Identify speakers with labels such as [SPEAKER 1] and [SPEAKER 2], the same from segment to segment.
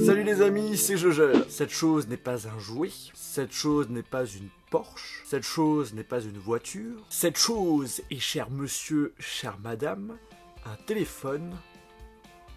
[SPEAKER 1] Salut les amis, c'est Jojol. Cette chose n'est pas un jouet, cette chose n'est pas une Porsche, cette chose n'est pas une voiture, cette chose est, cher monsieur, chère madame, un téléphone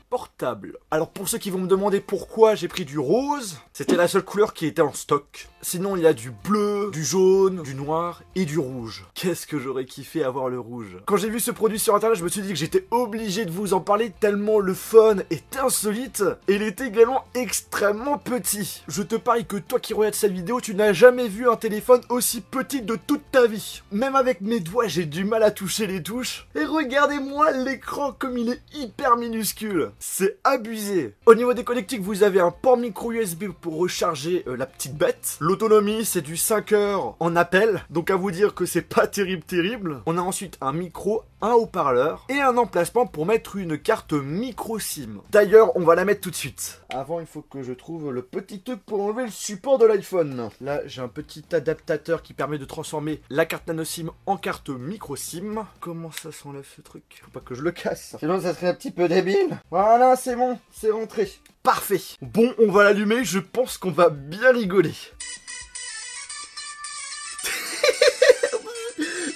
[SPEAKER 1] portable. Alors pour ceux qui vont me demander pourquoi j'ai pris du rose, c'était la seule couleur qui était en stock. Sinon il y a du bleu, du jaune, du noir et du rouge. Qu'est-ce que j'aurais kiffé avoir le rouge. Quand j'ai vu ce produit sur internet, je me suis dit que j'étais obligé de vous en parler tellement le fun est insolite et il est également extrêmement petit. Je te parie que toi qui regardes cette vidéo, tu n'as jamais vu un téléphone aussi petit de toute ta vie. Même avec mes doigts, j'ai du mal à toucher les touches. Et regardez-moi l'écran comme il est hyper minuscule. C'est abusé. Au niveau des connectiques, vous avez un port micro USB pour recharger la petite bête. L'autonomie, c'est du 5 heures en appel. Donc à vous dire que c'est pas terrible. On a ensuite un micro, un haut-parleur et un emplacement pour mettre une carte micro SIM. D'ailleurs, on va la mettre tout de suite. Avant, il faut que je trouve le petit truc pour enlever le support de l'iPhone. Là, j'ai un petit adaptateur qui permet de transformer la carte nano SIM en carte micro SIM. Comment ça s'enlève ce truc? Faut pas que je le casse. Sinon, ça serait un petit peu débile. Voilà, c'est bon, c'est rentré. Parfait. Bon, on va l'allumer, je pense qu'on va bien rigoler.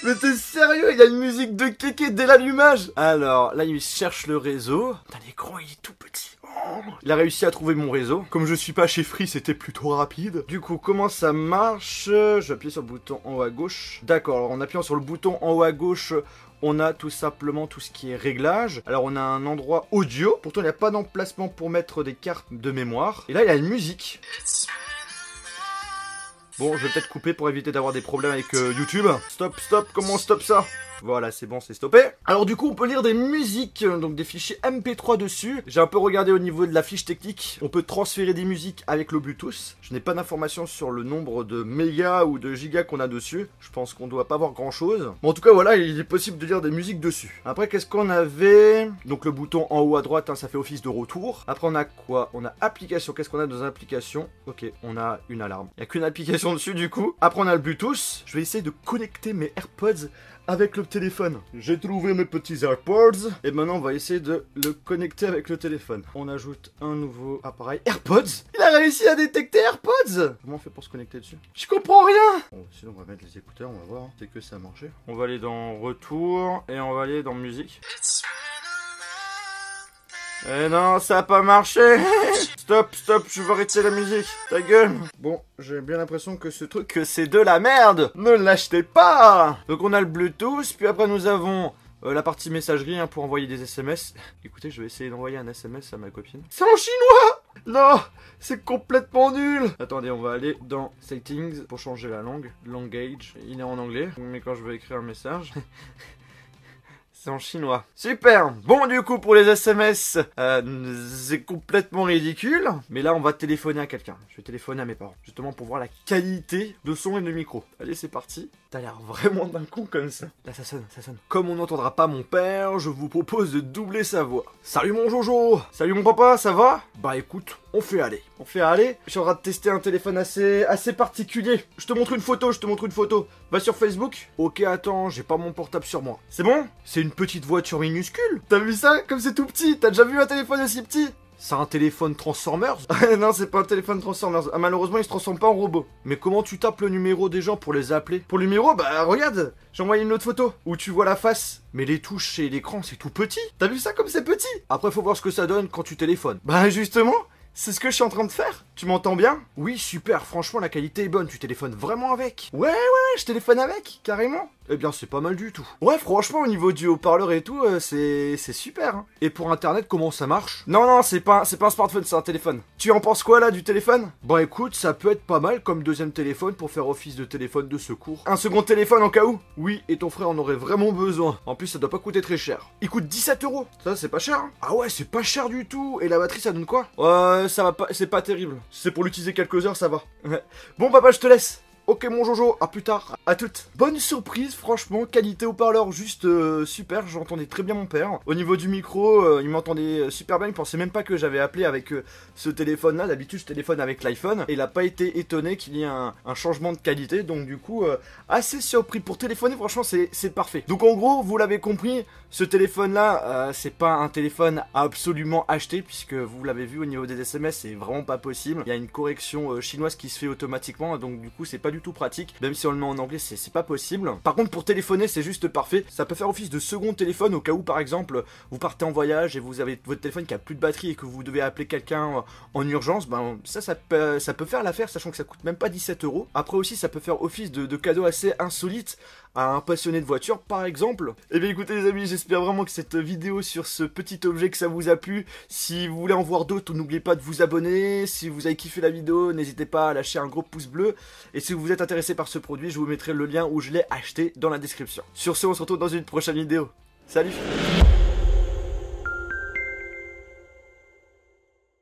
[SPEAKER 1] Mais t'es sérieux? Il y a une musique de kéké dès l'allumage. Alors, là, il cherche le réseau. L'écran, il est tout petit. Il a réussi à trouver mon réseau. Comme je suis pas chez Free, c'était plutôt rapide. Du coup, comment ça marche? J'appuie sur le bouton en haut à gauche. D'accord, alors en appuyant sur le bouton en haut à gauche, on a tout simplement tout ce qui est réglage. Alors on a un endroit audio. Pourtant, il n'y a pas d'emplacement pour mettre des cartes de mémoire. Et là, il y a une musique. Bon, je vais peut-être couper pour éviter d'avoir des problèmes avec YouTube. Stop, comment on stoppe ça? Voilà, c'est bon, c'est stoppé. Alors du coup, on peut lire des musiques, donc des fichiers MP3 dessus. J'ai un peu regardé au niveau de la fiche technique. On peut transférer des musiques avec le Bluetooth. Je n'ai pas d'informations sur le nombre de mégas ou de gigas qu'on a dessus. Je pense qu'on doit pas avoir grand chose. Bon, en tout cas, voilà, il est possible de lire des musiques dessus. Après, qu'est-ce qu'on avait? Donc le bouton en haut à droite, hein, ça fait office de retour. Après, on a quoi? On a application. Qu'est-ce qu'on a dans application? Ok, on a une alarme. Il n'y a qu'une application dessus du coup. Après, on a le Bluetooth. Je vais essayer de connecter mes AirPods avec le téléphone. J'ai trouvé mes petits AirPods et maintenant on va essayer de le connecter avec le téléphone. On ajoute un nouveau appareil AirPods. Il a réussi à détecter AirPods. Comment on fait pour se connecter dessus? Je comprends rien. Bon, sinon on va mettre les écouteurs, on va voir. C'est que ça a marché. On va aller dans retour et on va aller dans musique. Eh non, ça a pas marché. Stop, je vais arrêter la musique. Ta gueule. Bon, j'ai bien l'impression que ce truc, c'est de la merde. Ne l'achetez pas. Donc on a le Bluetooth, puis après nous avons la partie messagerie hein, pour envoyer des SMS. Écoutez, je vais essayer d'envoyer un SMS à ma copine. C'est en chinois. Non, c'est complètement nul. Attendez, on va aller dans Settings pour changer la langue. Language, il est en anglais. Mais quand je veux écrire un message... C'est en chinois. Super. Bon, du coup, pour les SMS, c'est complètement ridicule. Mais là, on va téléphoner à quelqu'un. Je vais téléphoner à mes parents. Justement, pour voir la qualité de son et de micro. Allez, c'est parti. T'as l'air vraiment d'un con comme ça. Là, ça sonne. Comme on n'entendra pas mon père, je vous propose de doubler sa voix. Salut mon Jojo. Salut mon papa, ça va? Bah écoute, on fait aller. Je suis en train de tester un téléphone assez particulier. Je te montre une photo. Va sur Facebook. Ok, attends, j'ai pas mon portable sur moi. C'est bon? C'est une petite voiture minuscule. T'as vu ça? Comme c'est tout petit. T'as déjà vu un téléphone aussi petit? C'est un téléphone Transformers? Non, c'est pas un téléphone Transformers. Ah, malheureusement, il se transforme pas en robot. Mais comment tu tapes le numéro des gens pour les appeler? Pour le numéro, bah regarde, j'ai envoyé une autre photo où tu vois la face. Mais les touches et l'écran, c'est tout petit. T'as vu ça comme c'est petit? Après, faut voir ce que ça donne quand tu téléphones. Bah justement, c'est ce que je suis en train de faire. Tu m'entends bien? Oui, super, franchement, la qualité est bonne. Tu téléphones vraiment avec? Ouais, je téléphone avec, carrément. Eh bien, c'est pas mal du tout. Ouais, franchement, au niveau du haut-parleur et tout, c'est super. Hein. Et pour Internet, comment ça marche? Non, c'est pas un smartphone, c'est un téléphone. Tu en penses quoi, là, du téléphone? Bon, écoute, ça peut être pas mal comme deuxième téléphone pour faire office de téléphone de secours. Un second téléphone en cas où? Oui, et ton frère en aurait vraiment besoin. En plus, ça doit pas coûter très cher. Il coûte 17 €. Ça, c'est pas cher, hein? Ah ouais, c'est pas cher du tout. Et la batterie, ça donne quoi? Ça va pas, c'est pas terrible. Si c'est pour l'utiliser quelques heures, ça va. Ouais. Bon, papa, je te laisse. Ok mon Jojo, à plus tard, à toutes. Bonne surprise, franchement, qualité haut-parleur juste super, j'entendais très bien mon père. Au niveau du micro, il m'entendait super bien, il pensait même pas que j'avais appelé avec ce téléphone là, d'habitude je téléphone avec l'iPhone. Et il a pas été étonné qu'il y ait un changement de qualité, donc du coup, assez surpris. Pour téléphoner, franchement c'est parfait. Donc en gros, vous l'avez compris, ce téléphone là, c'est pas un téléphone à absolument acheter, puisque vous l'avez vu au niveau des SMS, c'est vraiment pas possible. Il y a une correction chinoise qui se fait automatiquement, donc du coup c'est pas du tout pratique, même si on le met en anglais c'est pas possible. Par contre pour téléphoner c'est juste parfait, ça peut faire office de second téléphone au cas où par exemple vous partez en voyage et vous avez votre téléphone qui a plus de batterie et que vous devez appeler quelqu'un en urgence, ben ça peut faire l'affaire, sachant que ça coûte même pas 17 €. Après aussi ça peut faire office de cadeau assez insolite à un passionné de voiture par exemple. Et bien écoutez les amis, j'espère vraiment que cette vidéo sur ce petit objet que ça vous a plu. Si vous voulez en voir d'autres, n'oubliez pas de vous abonner. Si vous avez kiffé la vidéo, n'hésitez pas à lâcher un gros pouce bleu. Et si vous êtes intéressé par ce produit, je vous mettrai le lien où je l'ai acheté dans la description. Sur ce, on se retrouve dans une prochaine vidéo. Salut!